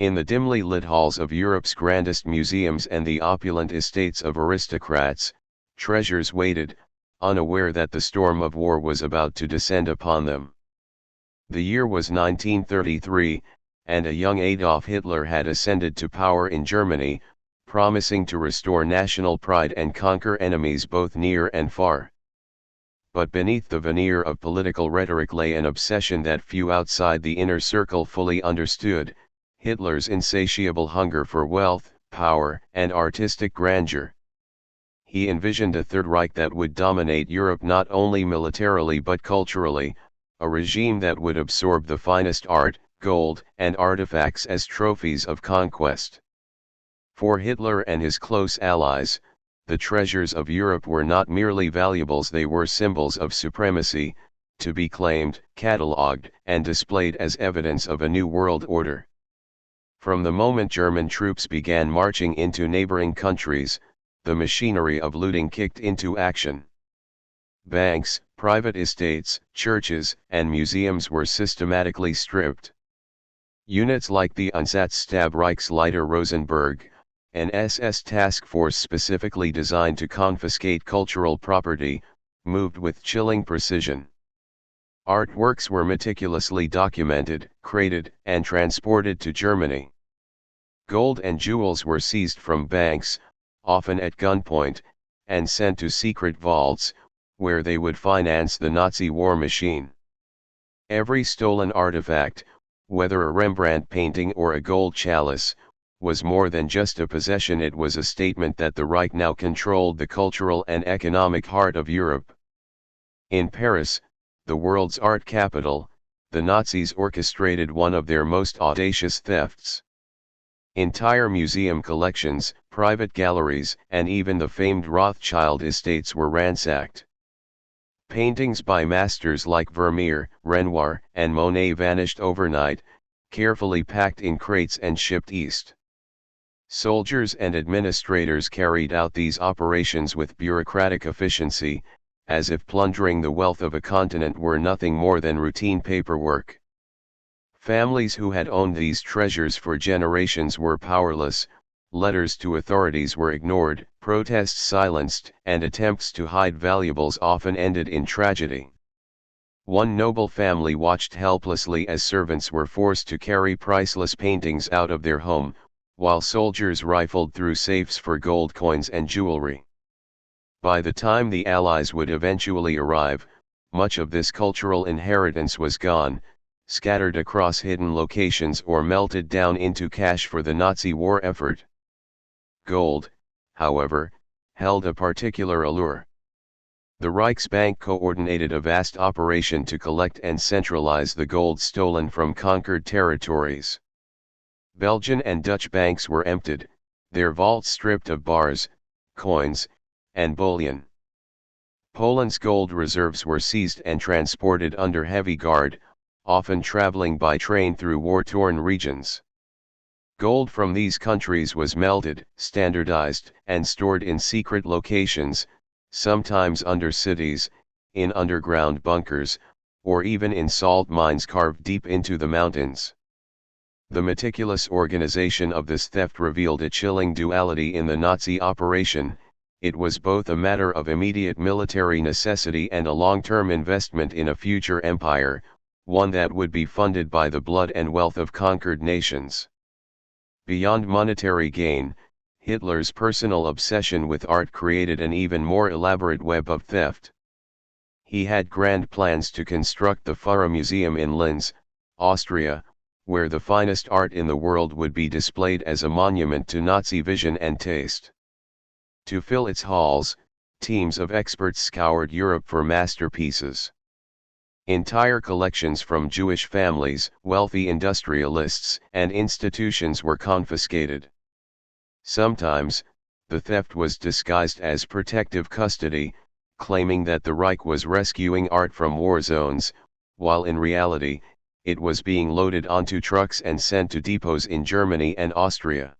In the dimly lit halls of Europe's grandest museums and the opulent estates of aristocrats, treasures waited, unaware that the storm of war was about to descend upon them. The year was 1933, and a young Adolf Hitler had ascended to power in Germany, promising to restore national pride and conquer enemies both near and far. But beneath the veneer of political rhetoric lay an obsession that few outside the inner circle fully understood: Hitler's insatiable hunger for wealth, power, and artistic grandeur. He envisioned a Third Reich that would dominate Europe not only militarily but culturally, a regime that would absorb the finest art, gold, and artifacts as trophies of conquest. For Hitler and his close allies, the treasures of Europe were not merely valuables, they were symbols of supremacy, to be claimed, catalogued, and displayed as evidence of a new world order. From the moment German troops began marching into neighboring countries, the machinery of looting kicked into action. Banks, private estates, churches, and museums were systematically stripped. Units like the Einsatzstab Rosenberg, an SS task force specifically designed to confiscate cultural property, moved with chilling precision. Artworks were meticulously documented, crated, and transported to Germany. Gold and jewels were seized from banks, often at gunpoint, and sent to secret vaults, where they would finance the Nazi war machine. Every stolen artifact, whether a Rembrandt painting or a gold chalice, was more than just a possession, it was a statement that the Reich now controlled the cultural and economic heart of Europe. In Paris, the world's art capital, the Nazis orchestrated one of their most audacious thefts. Entire museum collections, private galleries, and even the famed Rothschild estates were ransacked. Paintings by masters like Vermeer, Renoir, and Monet vanished overnight, carefully packed in crates and shipped east. Soldiers and administrators carried out these operations with bureaucratic efficiency, as if plundering the wealth of a continent were nothing more than routine paperwork. Families who had owned these treasures for generations were powerless, letters to authorities were ignored, protests silenced, and attempts to hide valuables often ended in tragedy. One noble family watched helplessly as servants were forced to carry priceless paintings out of their home, while soldiers rifled through safes for gold coins and jewelry. By the time the Allies would eventually arrive, much of this cultural inheritance was gone, scattered across hidden locations or melted down into cash for the Nazi war effort. Gold, however, held a particular allure. The Reichsbank coordinated a vast operation to collect and centralize the gold stolen from conquered territories. Belgian and Dutch banks were emptied, their vaults stripped of bars, coins, and bullion. Poland's gold reserves were seized and transported under heavy guard, often traveling by train through war-torn regions. Gold from these countries was melted, standardized, and stored in secret locations, sometimes under cities, in underground bunkers, or even in salt mines carved deep into the mountains. The meticulous organization of this theft revealed a chilling duality in the Nazi operation: it was both a matter of immediate military necessity and a long-term investment in a future empire, one that would be funded by the blood and wealth of conquered nations. Beyond monetary gain, Hitler's personal obsession with art created an even more elaborate web of theft. He had grand plans to construct the Führer Museum in Linz, Austria, where the finest art in the world would be displayed as a monument to Nazi vision and taste. To fill its halls, teams of experts scoured Europe for masterpieces. Entire collections from Jewish families, wealthy industrialists, and institutions were confiscated. Sometimes, the theft was disguised as protective custody, claiming that the Reich was rescuing art from war zones, while in reality, it was being loaded onto trucks and sent to depots in Germany and Austria.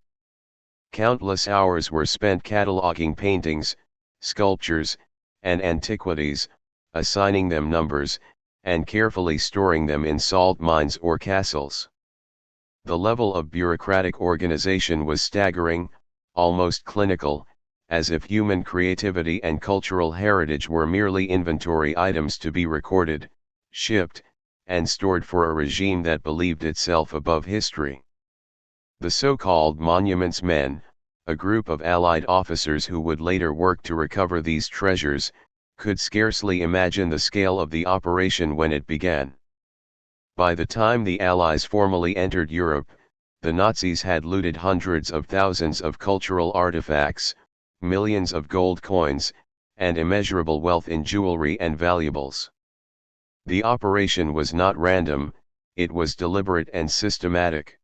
Countless hours were spent cataloging paintings, sculptures, and antiquities, assigning them numbers, and carefully storing them in salt mines or castles. The level of bureaucratic organization was staggering, almost clinical, as if human creativity and cultural heritage were merely inventory items to be recorded, shipped, and stored for a regime that believed itself above history. The so-called Monuments Men, a group of Allied officers who would later work to recover these treasures, could scarcely imagine the scale of the operation when it began. By the time the Allies formally entered Europe, the Nazis had looted hundreds of thousands of cultural artifacts, millions of gold coins, and immeasurable wealth in jewelry and valuables. The operation was not random, it was deliberate and systematic.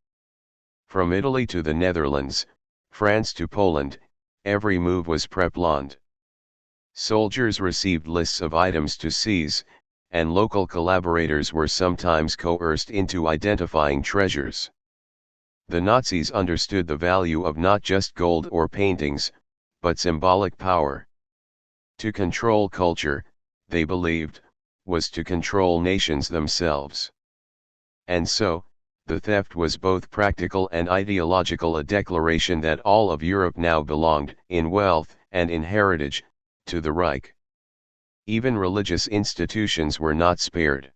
From Italy to the Netherlands, France to Poland, every move was pre-planned. Soldiers received lists of items to seize, and local collaborators were sometimes coerced into identifying treasures. The Nazis understood the value of not just gold or paintings, but symbolic power. To control culture, they believed, was to control nations themselves. And so, the theft was both practical and ideological, a declaration that all of Europe now belonged, in wealth and in heritage, to the Reich. Even religious institutions were not spared.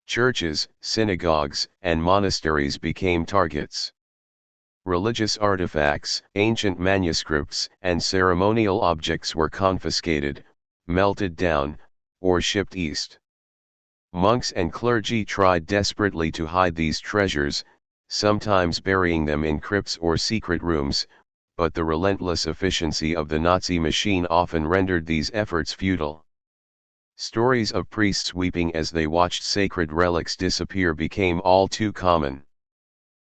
Churches, synagogues, and monasteries became targets. Religious artifacts, ancient manuscripts, and ceremonial objects were confiscated, melted down, or shipped east. Monks and clergy tried desperately to hide these treasures, sometimes burying them in crypts or secret rooms, but the relentless efficiency of the Nazi machine often rendered these efforts futile. Stories of priests weeping as they watched sacred relics disappear became all too common.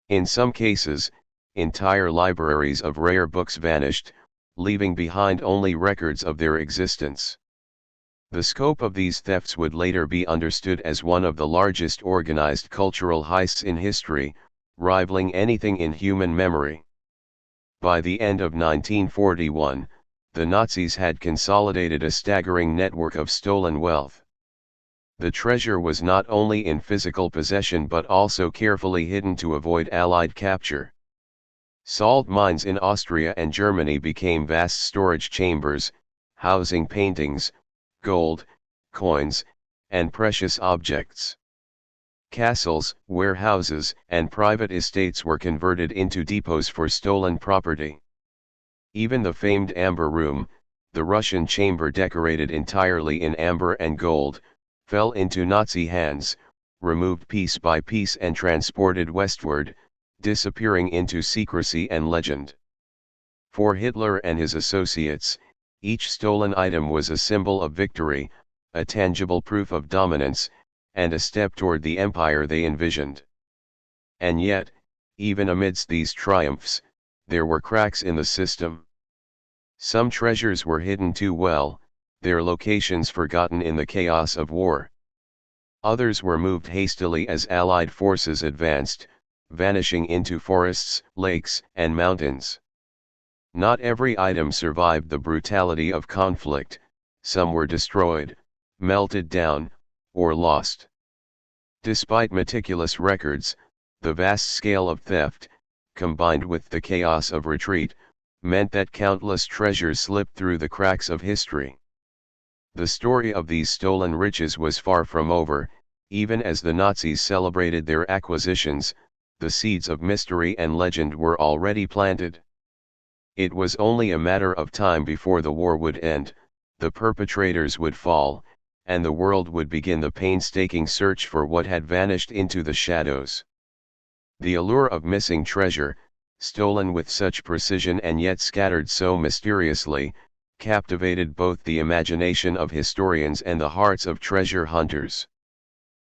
In some cases, entire libraries of rare books vanished, leaving behind only records of their existence. The scope of these thefts would later be understood as one of the largest organized cultural heists in history, rivaling anything in human memory. By the end of 1941, the Nazis had consolidated a staggering network of stolen wealth. The treasure was not only in physical possession but also carefully hidden to avoid Allied capture. Salt mines in Austria and Germany became vast storage chambers, housing paintings, gold, coins, and precious objects. Castles, warehouses, and private estates were converted into depots for stolen property. Even the famed Amber Room, the Russian chamber decorated entirely in amber and gold, fell into Nazi hands, removed piece by piece and transported westward, disappearing into secrecy and legend. For Hitler and his associates, each stolen item was a symbol of victory, a tangible proof of dominance, and a step toward the empire they envisioned. And yet, even amidst these triumphs, there were cracks in the system. Some treasures were hidden too well, their locations forgotten in the chaos of war. Others were moved hastily as Allied forces advanced, vanishing into forests, lakes, and mountains. Not every item survived the brutality of conflict, some were destroyed, melted down, or lost. Despite meticulous records, the vast scale of theft, combined with the chaos of retreat, meant that countless treasures slipped through the cracks of history. The story of these stolen riches was far from over, even as the Nazis celebrated their acquisitions, the seeds of mystery and legend were already planted. It was only a matter of time before the war would end, the perpetrators would fall, and the world would begin the painstaking search for what had vanished into the shadows. The allure of missing treasure, stolen with such precision and yet scattered so mysteriously, captivated both the imagination of historians and the hearts of treasure hunters.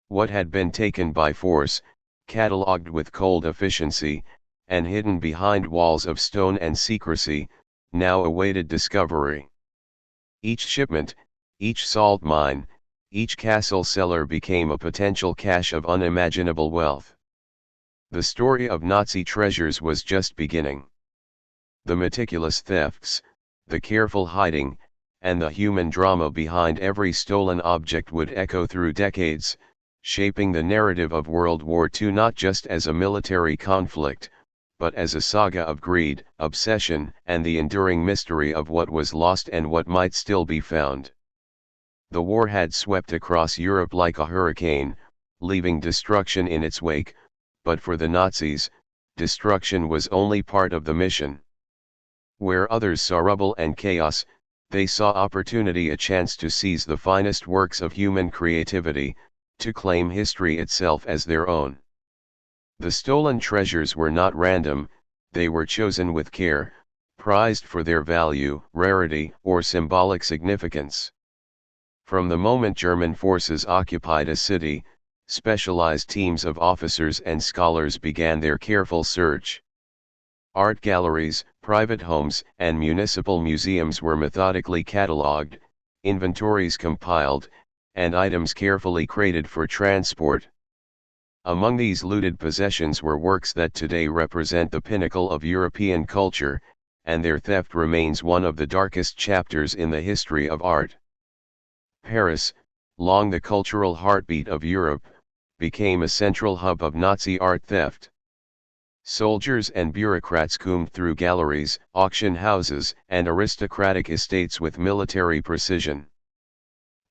What had been taken by force, catalogued with cold efficiency, and hidden behind walls of stone and secrecy, now awaited discovery. Each shipment, each salt mine, each castle cellar became a potential cache of unimaginable wealth. The story of Nazi treasures was just beginning. The meticulous thefts, the careful hiding, and the human drama behind every stolen object would echo through decades, shaping the narrative of World War II not just as a military conflict, but as a saga of greed, obsession, and the enduring mystery of what was lost and what might still be found. The war had swept across Europe like a hurricane, leaving destruction in its wake, but for the Nazis, destruction was only part of the mission. Where others saw rubble and chaos, they saw opportunity, a chance to seize the finest works of human creativity, to claim history itself as their own. The stolen treasures were not random, they were chosen with care, prized for their value, rarity, or symbolic significance. From the moment German forces occupied a city, specialized teams of officers and scholars began their careful search. Art galleries, private homes, and municipal museums were methodically catalogued, inventories compiled, and items carefully crated for transport. Among these looted possessions were works that today represent the pinnacle of European culture, and their theft remains one of the darkest chapters in the history of art. Paris, long the cultural heartbeat of Europe, became a central hub of Nazi art theft. Soldiers and bureaucrats combed through galleries, auction houses, and aristocratic estates with military precision.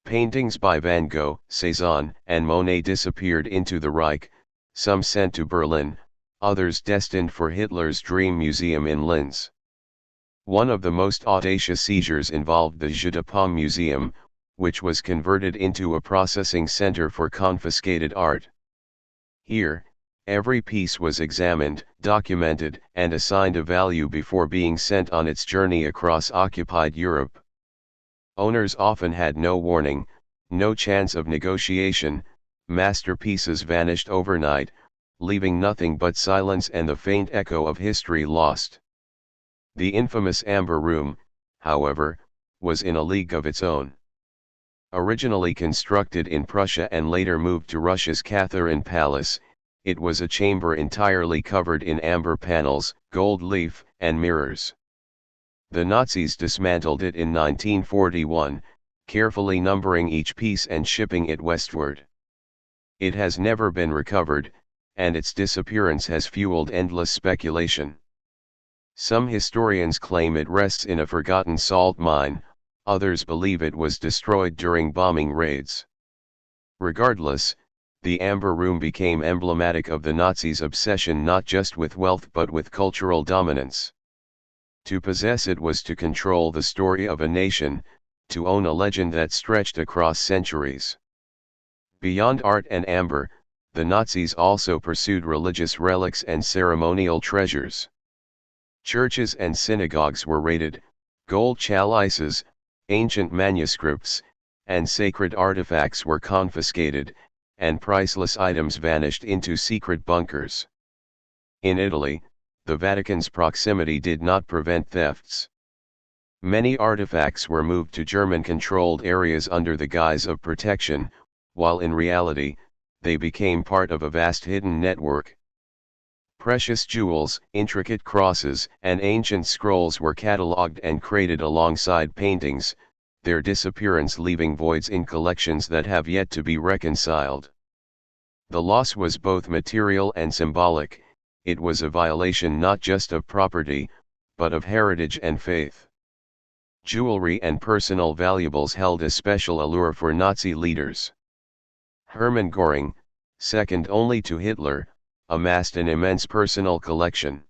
Paintings by Van Gogh, Cézanne, and Monet disappeared into the Reich, some sent to Berlin, others destined for Hitler's dream museum in Linz. One of the most audacious seizures involved the Jeu de Paume Museum, which was converted into a processing center for confiscated art. Here, every piece was examined, documented, and assigned a value before being sent on its journey across occupied Europe. Owners often had no warning, no chance of negotiation, masterpieces vanished overnight, leaving nothing but silence and the faint echo of history lost. The infamous Amber Room, however, was in a league of its own. Originally constructed in Prussia and later moved to Russia's Catherine Palace, it was a chamber entirely covered in amber panels, gold leaf, and mirrors. The Nazis dismantled it in 1941, carefully numbering each piece and shipping it westward. It has never been recovered, and its disappearance has fueled endless speculation. Some historians claim it rests in a forgotten salt mine, others believe it was destroyed during bombing raids. Regardless, the Amber Room became emblematic of the Nazis' obsession not just with wealth but with cultural dominance. To possess it was to control the story of a nation, to own a legend that stretched across centuries. Beyond art and amber, the Nazis also pursued religious relics and ceremonial treasures. Churches and synagogues were raided, gold chalices, ancient manuscripts, and sacred artifacts were confiscated, and priceless items vanished into secret bunkers. In Italy, the Vatican's proximity did not prevent thefts. Many artifacts were moved to German-controlled areas under the guise of protection, while in reality, they became part of a vast hidden network. Precious jewels, intricate crosses, and ancient scrolls were catalogued and crated alongside paintings, their disappearance leaving voids in collections that have yet to be reconciled. The loss was both material and symbolic. It was a violation not just of property, but of heritage and faith. Jewelry and personal valuables held a special allure for Nazi leaders. Hermann Göring, second only to Hitler, amassed an immense personal collection.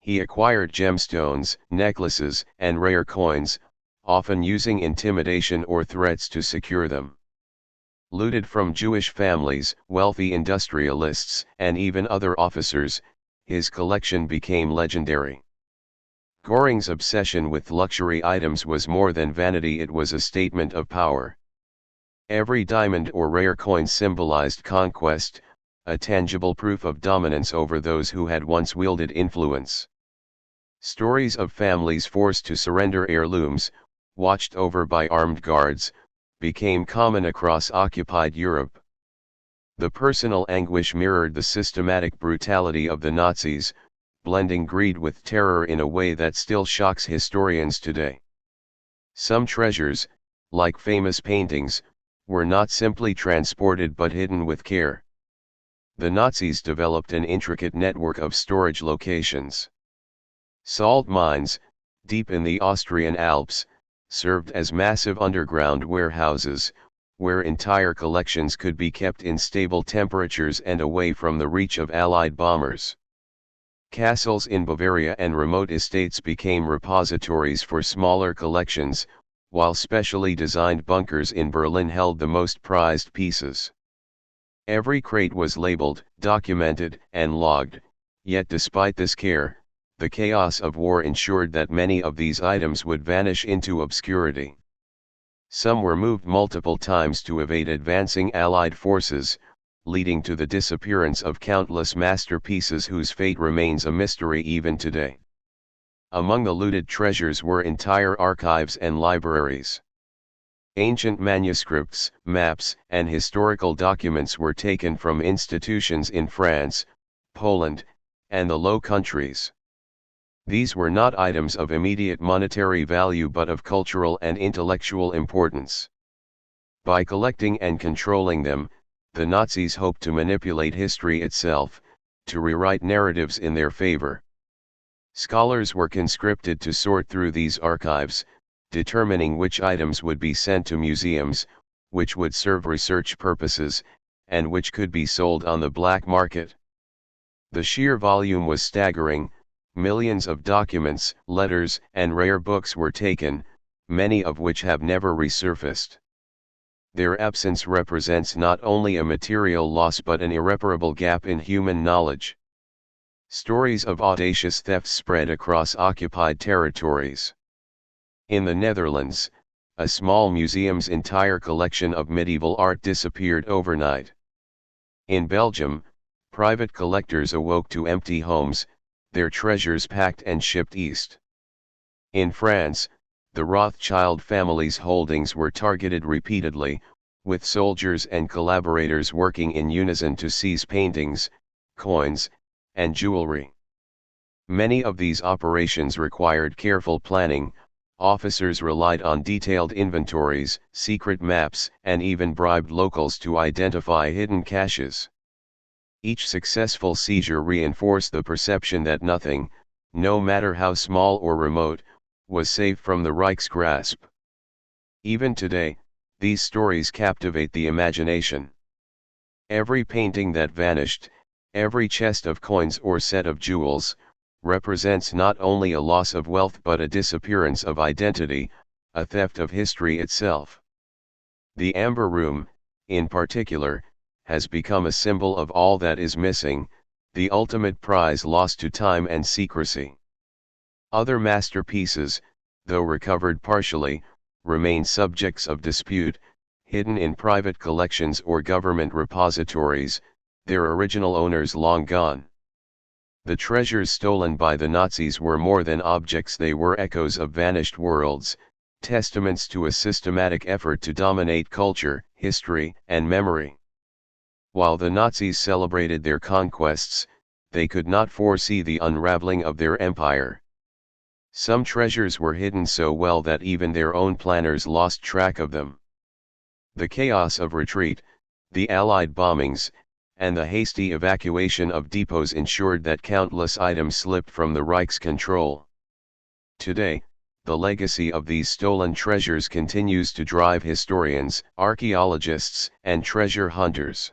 He acquired gemstones, necklaces, and rare coins, often using intimidation or threats to secure them. Looted from Jewish families, wealthy industrialists, and even other officers, his collection became legendary. Göring's obsession with luxury items was more than vanity, it was a statement of power. Every diamond or rare coin symbolized conquest, a tangible proof of dominance over those who had once wielded influence. Stories of families forced to surrender heirlooms, watched over by armed guards, became common across occupied Europe. The personal anguish mirrored the systematic brutality of the Nazis, blending greed with terror in a way that still shocks historians today. Some treasures, like famous paintings, were not simply transported but hidden with care. The Nazis developed an intricate network of storage locations. Salt mines, deep in the Austrian Alps, served as massive underground warehouses, where entire collections could be kept in stable temperatures and away from the reach of Allied bombers. Castles in Bavaria and remote estates became repositories for smaller collections, while specially designed bunkers in Berlin held the most prized pieces. Every crate was labeled, documented, and logged, yet despite this care, the chaos of war ensured that many of these items would vanish into obscurity. Some were moved multiple times to evade advancing Allied forces, leading to the disappearance of countless masterpieces whose fate remains a mystery even today. Among the looted treasures were entire archives and libraries. Ancient manuscripts, maps, and historical documents were taken from institutions in France, Poland, and the Low Countries. These were not items of immediate monetary value but of cultural and intellectual importance. By collecting and controlling them, the Nazis hoped to manipulate history itself, to rewrite narratives in their favor. Scholars were conscripted to sort through these archives, determining which items would be sent to museums, which would serve research purposes, and which could be sold on the black market. The sheer volume was staggering. Millions of documents, letters, and rare books were taken, many of which have never resurfaced. Their absence represents not only a material loss but an irreparable gap in human knowledge. Stories of audacious thefts spread across occupied territories. In the Netherlands, a small museum's entire collection of medieval art disappeared overnight. In Belgium, private collectors awoke to empty homes, their treasures packed and shipped east. In France, the Rothschild family's holdings were targeted repeatedly, with soldiers and collaborators working in unison to seize paintings, coins, and jewelry. Many of these operations required careful planning. Officers relied on detailed inventories, secret maps, and even bribed locals to identify hidden caches. Each successful seizure reinforced the perception that nothing, no matter how small or remote, was safe from the Reich's grasp. Even today, these stories captivate the imagination. Every painting that vanished, every chest of coins or set of jewels, represents not only a loss of wealth but a disappearance of identity, a theft of history itself. The Amber Room, in particular, has become a symbol of all that is missing, the ultimate prize lost to time and secrecy. Other masterpieces, though recovered partially, remain subjects of dispute, hidden in private collections or government repositories, their original owners long gone. The treasures stolen by the Nazis were more than objects, they were echoes of vanished worlds, testaments to a systematic effort to dominate culture, history, and memory. While the Nazis celebrated their conquests, they could not foresee the unraveling of their empire. Some treasures were hidden so well that even their own planners lost track of them. The chaos of retreat, the Allied bombings, and the hasty evacuation of depots ensured that countless items slipped from the Reich's control. Today, the legacy of these stolen treasures continues to drive historians, archaeologists, and treasure hunters.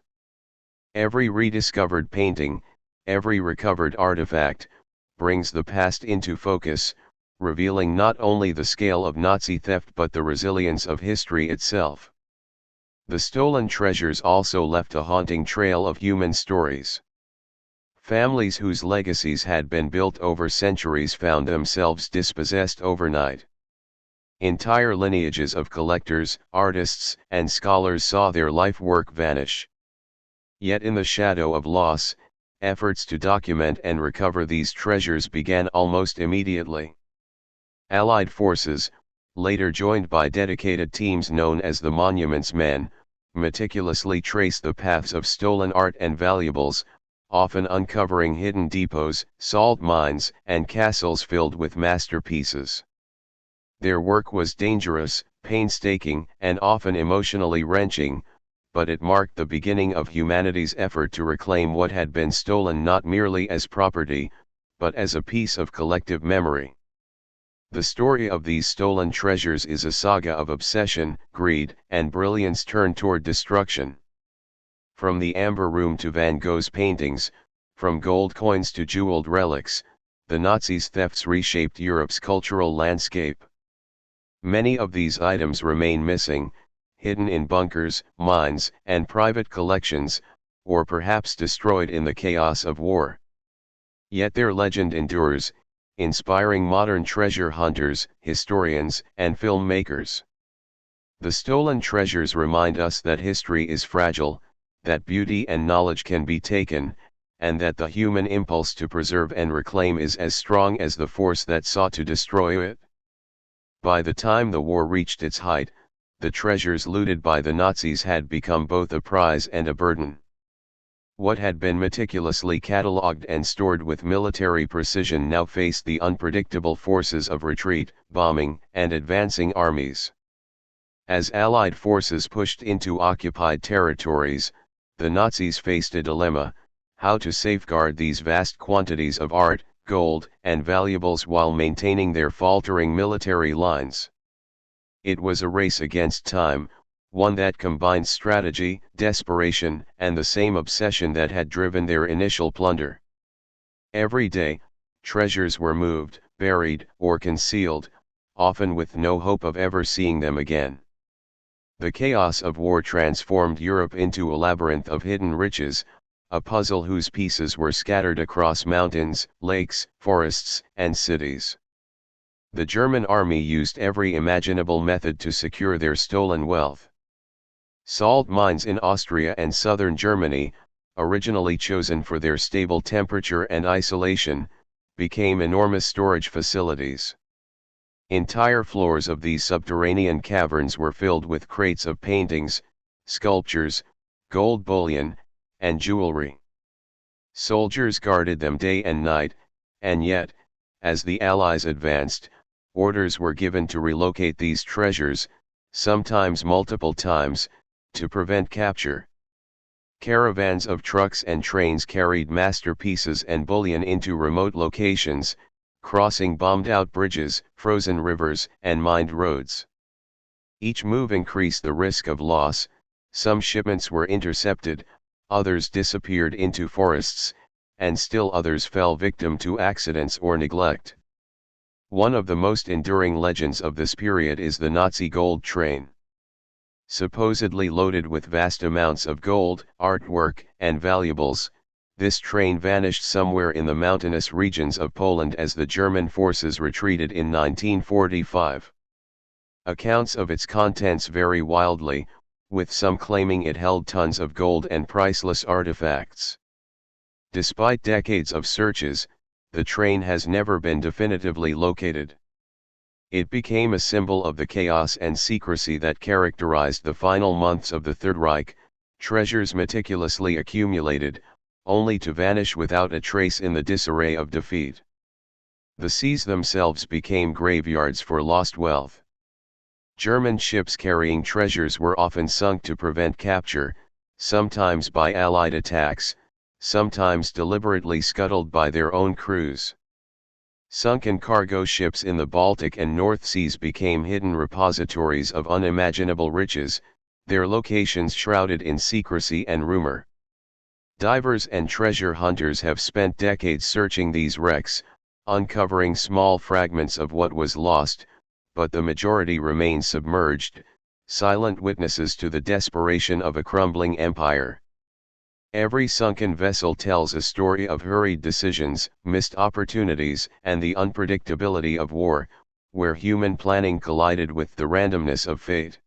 Every rediscovered painting, every recovered artifact, brings the past into focus, revealing not only the scale of Nazi theft but the resilience of history itself. The stolen treasures also left a haunting trail of human stories. Families whose legacies had been built over centuries found themselves dispossessed overnight. Entire lineages of collectors, artists, and scholars saw their life work vanish. Yet in the shadow of loss, efforts to document and recover these treasures began almost immediately. Allied forces, later joined by dedicated teams known as the Monuments Men, meticulously traced the paths of stolen art and valuables, often uncovering hidden depots, salt mines, and castles filled with masterpieces. Their work was dangerous, painstaking and often emotionally wrenching, but it marked the beginning of humanity's effort to reclaim what had been stolen not merely as property, but as a piece of collective memory. The story of these stolen treasures is a saga of obsession, greed, and brilliance turned toward destruction. From the Amber Room to Van Gogh's paintings, from gold coins to jeweled relics, the Nazis' thefts reshaped Europe's cultural landscape. Many of these items remain missing, hidden in bunkers, mines, and private collections, or perhaps destroyed in the chaos of war. Yet their legend endures, inspiring modern treasure hunters, historians, and filmmakers. The stolen treasures remind us that history is fragile, that beauty and knowledge can be taken, and that the human impulse to preserve and reclaim is as strong as the force that sought to destroy it. By the time the war reached its height, the treasures looted by the Nazis had become both a prize and a burden. What had been meticulously catalogued and stored with military precision now faced the unpredictable forces of retreat, bombing, and advancing armies. As Allied forces pushed into occupied territories, the Nazis faced a dilemma: how to safeguard these vast quantities of art, gold, and valuables while maintaining their faltering military lines. It was a race against time, one that combined strategy, desperation, and the same obsession that had driven their initial plunder. Every day, treasures were moved, buried, or concealed, often with no hope of ever seeing them again. The chaos of war transformed Europe into a labyrinth of hidden riches, a puzzle whose pieces were scattered across mountains, lakes, forests, and cities. The German army used every imaginable method to secure their stolen wealth. Salt mines in Austria and southern Germany, originally chosen for their stable temperature and isolation, became enormous storage facilities. Entire floors of these subterranean caverns were filled with crates of paintings, sculptures, gold bullion, and jewelry. Soldiers guarded them day and night, and yet, as the Allies advanced, orders were given to relocate these treasures, sometimes multiple times, to prevent capture. Caravans of trucks and trains carried masterpieces and bullion into remote locations, crossing bombed-out bridges, frozen rivers, and mined roads. Each move increased the risk of loss. Some shipments were intercepted, others disappeared into forests, and still others fell victim to accidents or neglect. One of the most enduring legends of this period is the Nazi gold train. Supposedly loaded with vast amounts of gold, artwork, and valuables, this train vanished somewhere in the mountainous regions of Poland as the German forces retreated in 1945. Accounts of its contents vary wildly, with some claiming it held tons of gold and priceless artifacts. Despite decades of searches, the train has never been definitively located. It became a symbol of the chaos and secrecy that characterized the final months of the Third Reich, treasures meticulously accumulated, only to vanish without a trace in the disarray of defeat. The seas themselves became graveyards for lost wealth. German ships carrying treasures were often sunk to prevent capture, sometimes by Allied attacks, sometimes deliberately scuttled by their own crews. Sunken cargo ships in the Baltic and North Seas became hidden repositories of unimaginable riches, their locations shrouded in secrecy and rumor. Divers and treasure hunters have spent decades searching these wrecks, uncovering small fragments of what was lost, but the majority remain submerged, silent witnesses to the desperation of a crumbling empire. Every sunken vessel tells a story of hurried decisions, missed opportunities, and the unpredictability of war, where human planning collided with the randomness of fate.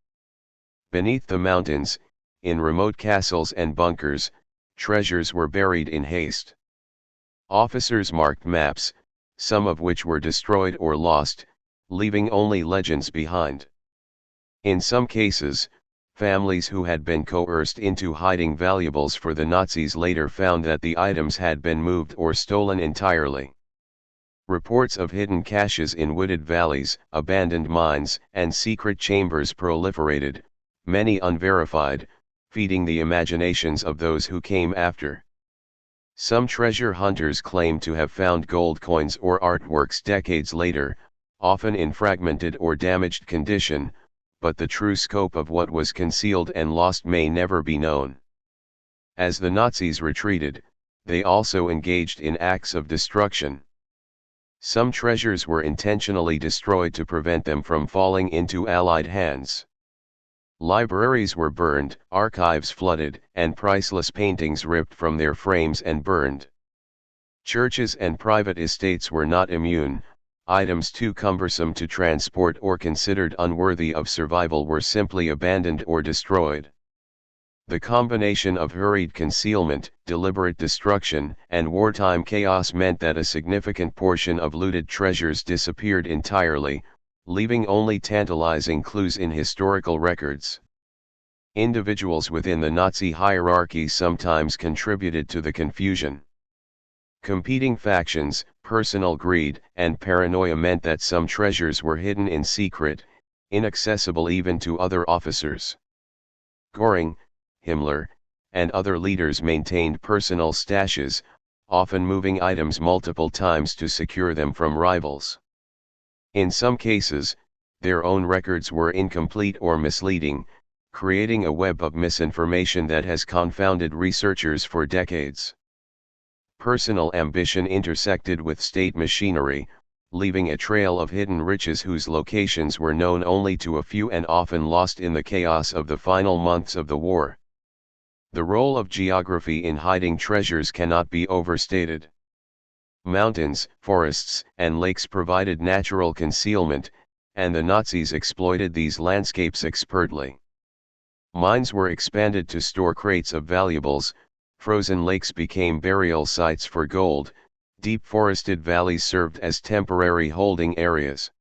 Beneath the mountains, in remote castles and bunkers, treasures were buried in haste. Officers marked maps, some of which were destroyed or lost, leaving only legends behind. In some cases, families who had been coerced into hiding valuables for the Nazis later found that the items had been moved or stolen entirely. Reports of hidden caches in wooded valleys, abandoned mines, and secret chambers proliferated, many unverified, feeding the imaginations of those who came after. Some treasure hunters claim to have found gold coins or artworks decades later, often in fragmented or damaged condition, but the true scope of what was concealed and lost may never be known. As the Nazis retreated, they also engaged in acts of destruction. Some treasures were intentionally destroyed to prevent them from falling into Allied hands. Libraries were burned, archives flooded, and priceless paintings ripped from their frames and burned. Churches and private estates were not immune. Items too cumbersome to transport or considered unworthy of survival were simply abandoned or destroyed. The combination of hurried concealment, deliberate destruction, and wartime chaos meant that a significant portion of looted treasures disappeared entirely, leaving only tantalizing clues in historical records. Individuals within the Nazi hierarchy sometimes contributed to the confusion. Competing factions, personal greed, and paranoia meant that some treasures were hidden in secret, inaccessible even to other officers. Göring, Himmler, and other leaders maintained personal stashes, often moving items multiple times to secure them from rivals. In some cases, their own records were incomplete or misleading, creating a web of misinformation that has confounded researchers for decades. Personal ambition intersected with state machinery, leaving a trail of hidden riches whose locations were known only to a few and often lost in the chaos of the final months of the war. The role of geography in hiding treasures cannot be overstated. Mountains, forests, and lakes provided natural concealment, and the Nazis exploited these landscapes expertly. Mines were expanded to store crates of valuables, frozen lakes became burial sites for gold, deep forested valleys served as temporary holding areas.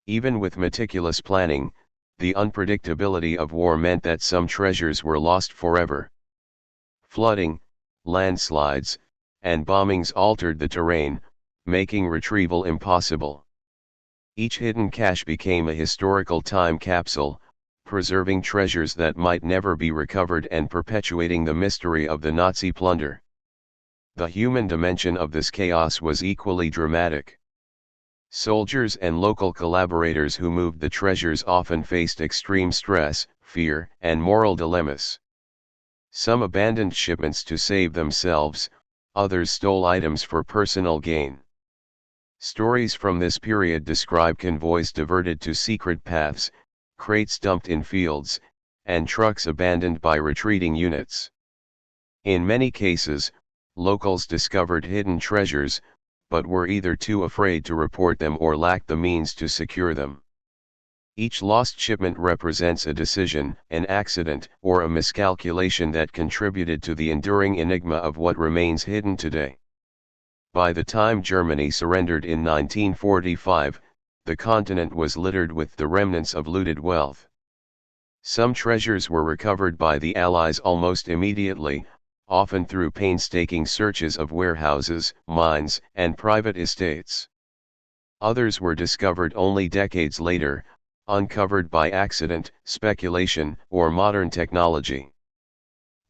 Even with meticulous planning, the unpredictability of war meant that some treasures were lost forever. Flooding, landslides, and bombings altered the terrain, making retrieval impossible. Each hidden cache became a historical time capsule, preserving treasures that might never be recovered and perpetuating the mystery of the Nazi plunder. The human dimension of this chaos was equally dramatic. Soldiers and local collaborators who moved the treasures often faced extreme stress, fear, and moral dilemmas. Some abandoned shipments to save themselves, others stole items for personal gain. Stories from this period describe convoys diverted to secret paths, crates dumped in fields, and trucks abandoned by retreating units. In many cases, locals discovered hidden treasures, but were either too afraid to report them or lacked the means to secure them. Each lost shipment represents a decision, an accident, or a miscalculation that contributed to the enduring enigma of what remains hidden today. By the time Germany surrendered in 1945, the continent was littered with the remnants of looted wealth. Some treasures were recovered by the Allies almost immediately, often through painstaking searches of warehouses, mines, and private estates. Others were discovered only decades later, uncovered by accident, speculation, or modern technology.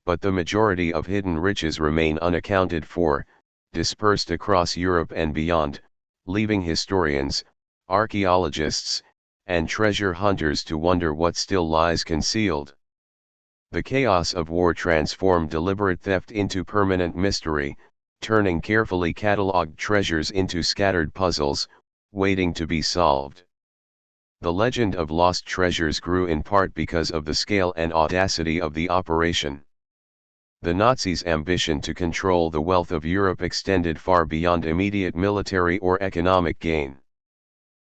But the majority of hidden riches remain unaccounted for, dispersed across Europe and beyond, leaving historians, archaeologists, and treasure hunters to wonder what still lies concealed. The chaos of war transformed deliberate theft into permanent mystery, turning carefully catalogued treasures into scattered puzzles, waiting to be solved. The legend of lost treasures grew in part because of the scale and audacity of the operation. The Nazis' ambition to control the wealth of Europe extended far beyond immediate military or economic gain.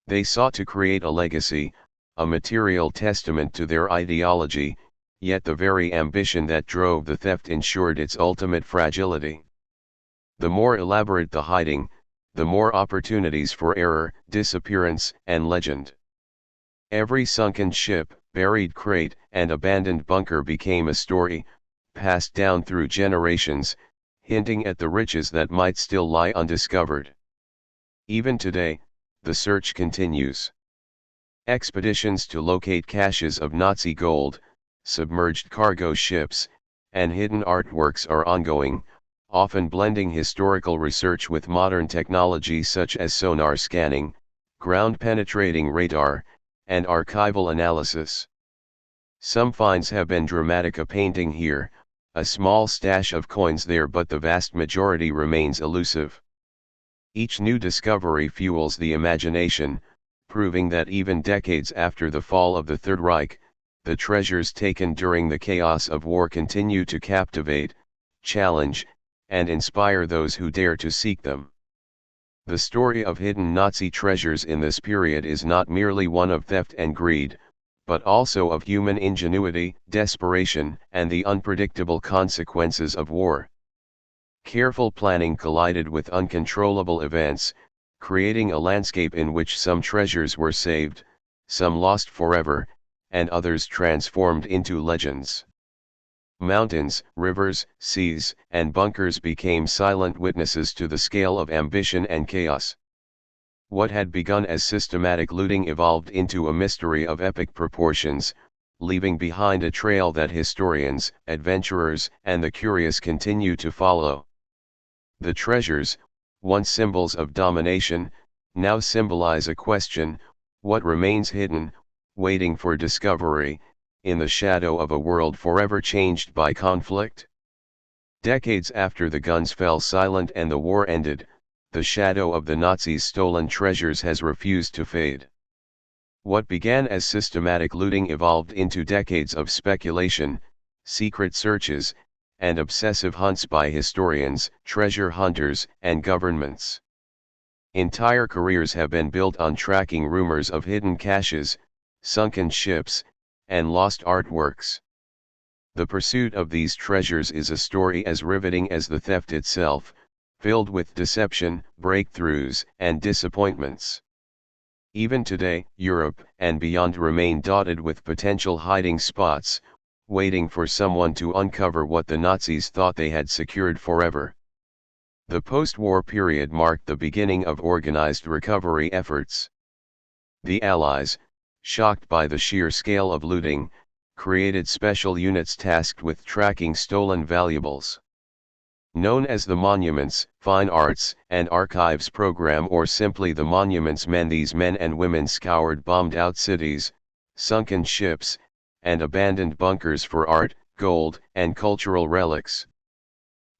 They sought to create a legacy, a material testament to their ideology, yet the very ambition that drove the theft ensured its ultimate fragility. The more elaborate the hiding, the more opportunities for error, disappearance, and legend. Every sunken ship, buried crate, and abandoned bunker became a story, passed down through generations, hinting at the riches that might still lie undiscovered. Even today, the search continues. Expeditions to locate caches of Nazi gold, submerged cargo ships, and hidden artworks are ongoing, often blending historical research with modern technology such as sonar scanning, ground-penetrating radar, and archival analysis. Some finds have been dramatic: a painting here, a small stash of coins there, but the vast majority remains elusive. Each new discovery fuels the imagination, proving that even decades after the fall of the Third Reich, the treasures taken during the chaos of war continue to captivate, challenge, and inspire those who dare to seek them. The story of hidden Nazi treasures in this period is not merely one of theft and greed, but also of human ingenuity, desperation, and the unpredictable consequences of war. Careful planning collided with uncontrollable events, creating a landscape in which some treasures were saved, some lost forever, and others transformed into legends. Mountains, rivers, seas, and bunkers became silent witnesses to the scale of ambition and chaos. What had begun as systematic looting evolved into a mystery of epic proportions, leaving behind a trail that historians, adventurers, and the curious continue to follow. The treasures, once symbols of domination, now symbolize a question: what remains hidden, waiting for discovery, in the shadow of a world forever changed by conflict? Decades after the guns fell silent and the war ended, the shadow of the Nazis' stolen treasures has refused to fade. What began as systematic looting evolved into decades of speculation, secret searches, and obsessive hunts by historians, treasure hunters, and governments. Entire careers have been built on tracking rumors of hidden caches, sunken ships, and lost artworks. The pursuit of these treasures is a story as riveting as the theft itself, filled with deception, breakthroughs, and disappointments. Even today, Europe and beyond remain dotted with potential hiding spots, waiting for someone to uncover what the Nazis thought they had secured forever. The post-war period marked the beginning of organized recovery efforts. The Allies, shocked by the sheer scale of looting, created special units tasked with tracking stolen valuables. Known as the Monuments, Fine Arts, and Archives Program, or simply the Monuments Men, these men and women scoured bombed-out cities, sunken ships, and abandoned bunkers for art, gold, and cultural relics.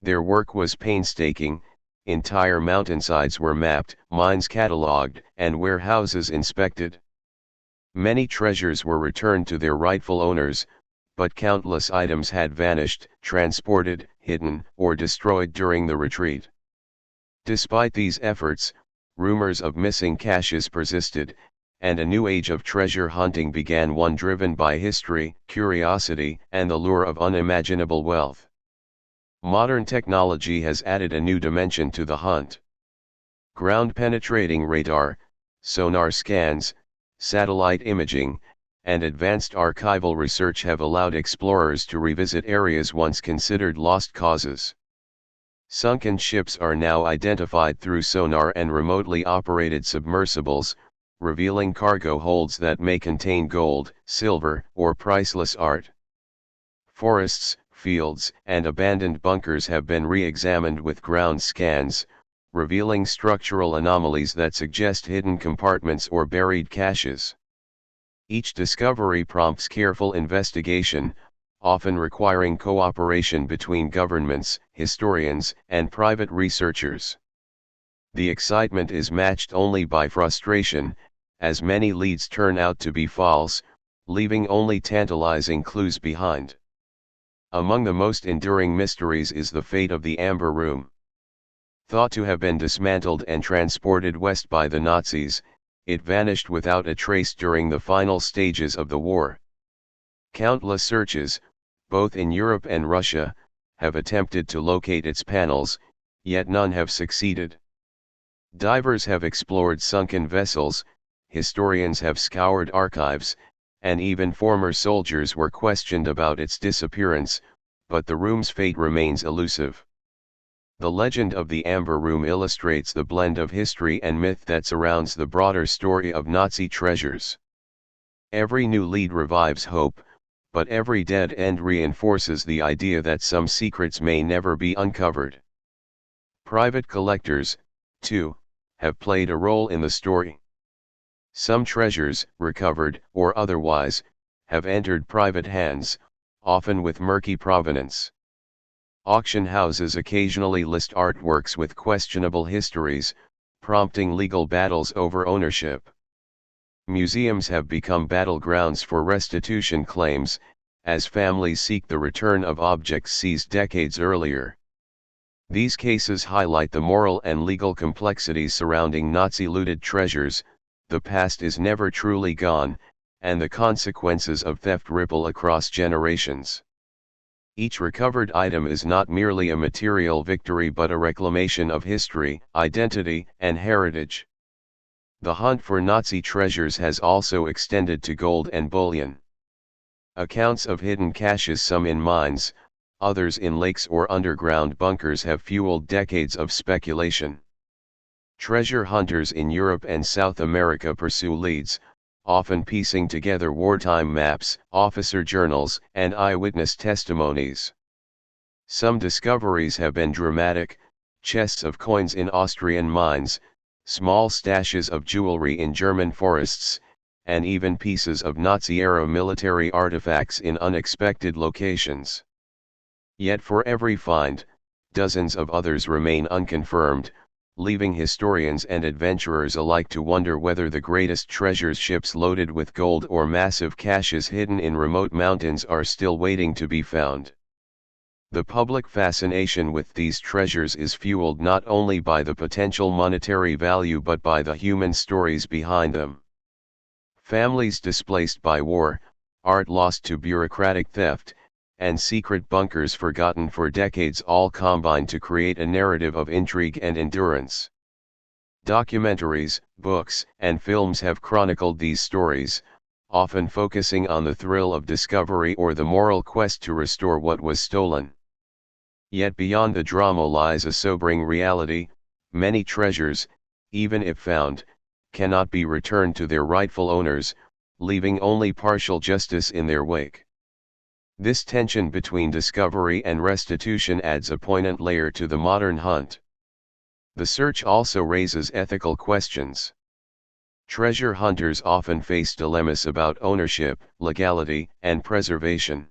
Their work was painstaking. Entire mountainsides were mapped, mines catalogued, and warehouses inspected. Many treasures were returned to their rightful owners, but countless items had vanished, transported, hidden, or destroyed during the retreat. Despite these efforts, rumors of missing caches persisted, and a new age of treasure hunting began, one driven by history, curiosity, and the lure of unimaginable wealth. Modern technology has added a new dimension to the hunt. Ground-penetrating radar, sonar scans, satellite imaging, and advanced archival research have allowed explorers to revisit areas once considered lost causes. Sunken ships are now identified through sonar and remotely operated submersibles, revealing cargo holds that may contain gold, silver, or priceless art. Forests, fields, and abandoned bunkers have been re-examined with ground scans, revealing structural anomalies that suggest hidden compartments or buried caches. Each discovery prompts careful investigation, often requiring cooperation between governments, historians, and private researchers. The excitement is matched only by frustration, as many leads turn out to be false, leaving only tantalizing clues behind. Among the most enduring mysteries is the fate of the Amber Room. Thought to have been dismantled and transported west by the Nazis, it vanished without a trace during the final stages of the war. Countless searches, both in Europe and Russia, have attempted to locate its panels, yet none have succeeded. Divers have explored sunken vessels, historians have scoured archives, and even former soldiers were questioned about its disappearance, but the room's fate remains elusive. The legend of the Amber Room illustrates the blend of history and myth that surrounds the broader story of Nazi treasures. Every new lead revives hope, but every dead end reinforces the idea that some secrets may never be uncovered. Private collectors, too, have played a role in the story. Some treasures, recovered or otherwise, have entered private hands, often with murky provenance. Auction houses occasionally list artworks with questionable histories, prompting legal battles over ownership. Museums have become battlegrounds for restitution claims, as families seek the return of objects seized decades earlier. These cases highlight the moral and legal complexities surrounding Nazi-looted treasures. The past is never truly gone, and the consequences of theft ripple across generations. Each recovered item is not merely a material victory but a reclamation of history, identity, and heritage. The hunt for Nazi treasures has also extended to gold and bullion. Accounts of hidden caches, some in mines, others in lakes or underground bunkers, have fueled decades of speculation. Treasure hunters in Europe and South America pursue leads, often piecing together wartime maps, officer journals, and eyewitness testimonies. Some discoveries have been dramatic: chests of coins in Austrian mines, small stashes of jewelry in German forests, and even pieces of Nazi-era military artifacts in unexpected locations. Yet for every find, dozens of others remain unconfirmed, leaving historians and adventurers alike to wonder whether the greatest treasures, ships loaded with gold or massive caches hidden in remote mountains, are still waiting to be found. The public fascination with these treasures is fueled not only by the potential monetary value but by the human stories behind them. Families displaced by war, art lost to bureaucratic theft, and secret bunkers forgotten for decades all combine to create a narrative of intrigue and endurance. Documentaries, books, and films have chronicled these stories, often focusing on the thrill of discovery or the moral quest to restore what was stolen. Yet beyond the drama lies a sobering reality: many treasures, even if found, cannot be returned to their rightful owners, leaving only partial justice in their wake. This tension between discovery and restitution adds a poignant layer to the modern hunt. The search also raises ethical questions. Treasure hunters often face dilemmas about ownership, legality, and preservation.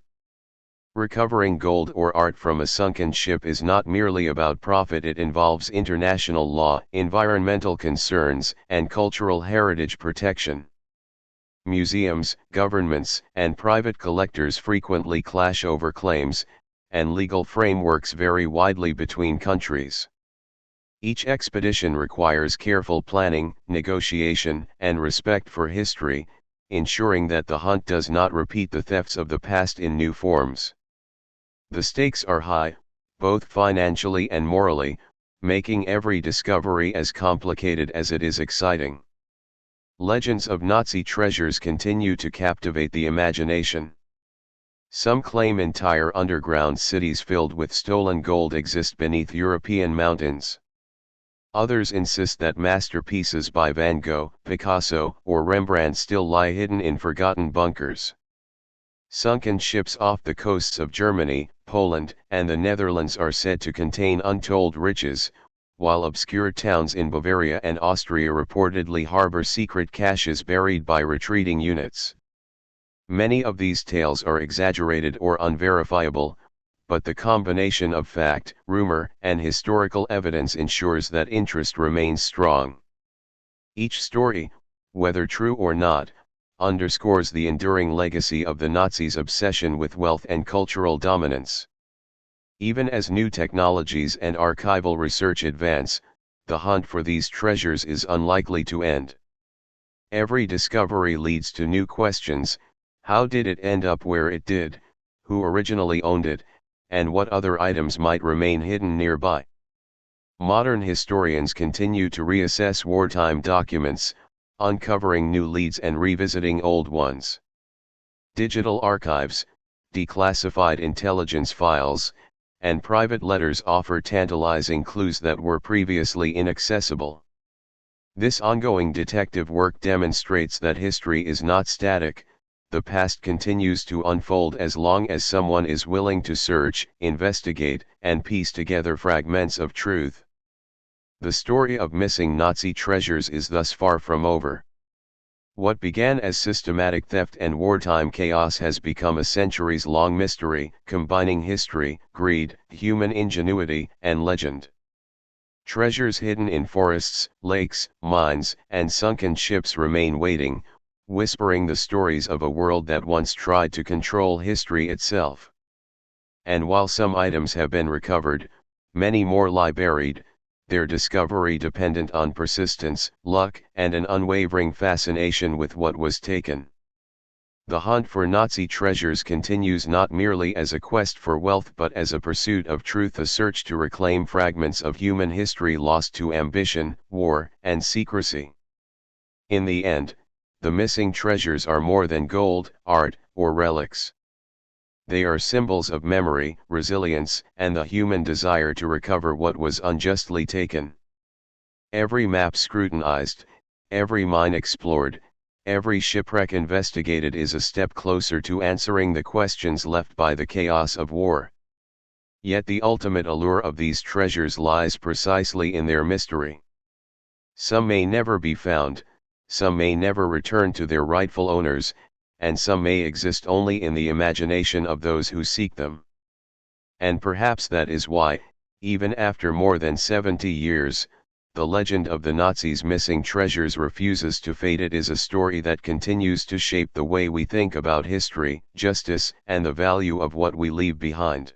Recovering gold or art from a sunken ship is not merely about profit, it involves international law, environmental concerns, and cultural heritage protection. Museums, governments, and private collectors frequently clash over claims, and legal frameworks vary widely between countries. Each expedition requires careful planning, negotiation, and respect for history, ensuring that the hunt does not repeat the thefts of the past in new forms. The stakes are high, both financially and morally, making every discovery as complicated as it is exciting. Legends of Nazi treasures continue to captivate the imagination. Some claim entire underground cities filled with stolen gold exist beneath European mountains. Others insist that masterpieces by Van Gogh, Picasso, or Rembrandt still lie hidden in forgotten bunkers. Sunken ships off the coasts of Germany, Poland, and the Netherlands are said to contain untold riches, while obscure towns in Bavaria and Austria reportedly harbor secret caches buried by retreating units. Many of these tales are exaggerated or unverifiable, but the combination of fact, rumor, and historical evidence ensures that interest remains strong. Each story, whether true or not, underscores the enduring legacy of the Nazis' obsession with wealth and cultural dominance. Even as new technologies and archival research advance, the hunt for these treasures is unlikely to end. Every discovery leads to new questions: how did it end up where it did, who originally owned it, and what other items might remain hidden nearby? Modern historians continue to reassess wartime documents, uncovering new leads and revisiting old ones. Digital archives, declassified intelligence files, and private letters offer tantalizing clues that were previously inaccessible. This ongoing detective work demonstrates that history is not static. The past continues to unfold as long as someone is willing to search, investigate, and piece together fragments of truth. The story of missing Nazi treasures is thus far from over. What began as systematic theft and wartime chaos has become a centuries-long mystery, combining history, greed, human ingenuity, and legend. Treasures hidden in forests, lakes, mines, and sunken ships remain waiting, whispering the stories of a world that once tried to control history itself. And while some items have been recovered, many more lie buried, their discovery dependent on persistence, luck, and an unwavering fascination with what was taken. The hunt for Nazi treasures continues not merely as a quest for wealth but as a pursuit of truth, a search to reclaim fragments of human history lost to ambition, war, and secrecy. In the end, the missing treasures are more than gold, art, or relics. They are symbols of memory, resilience, and the human desire to recover what was unjustly taken. Every map scrutinized, every mine explored, every shipwreck investigated is a step closer to answering the questions left by the chaos of war. Yet the ultimate allure of these treasures lies precisely in their mystery. Some may never be found, some may never return to their rightful owners, and some may exist only in the imagination of those who seek them. And perhaps that is why, even after more than 70 years, the legend of the Nazis' missing treasures refuses to fade. It is a story that continues to shape the way we think about history, justice, and the value of what we leave behind.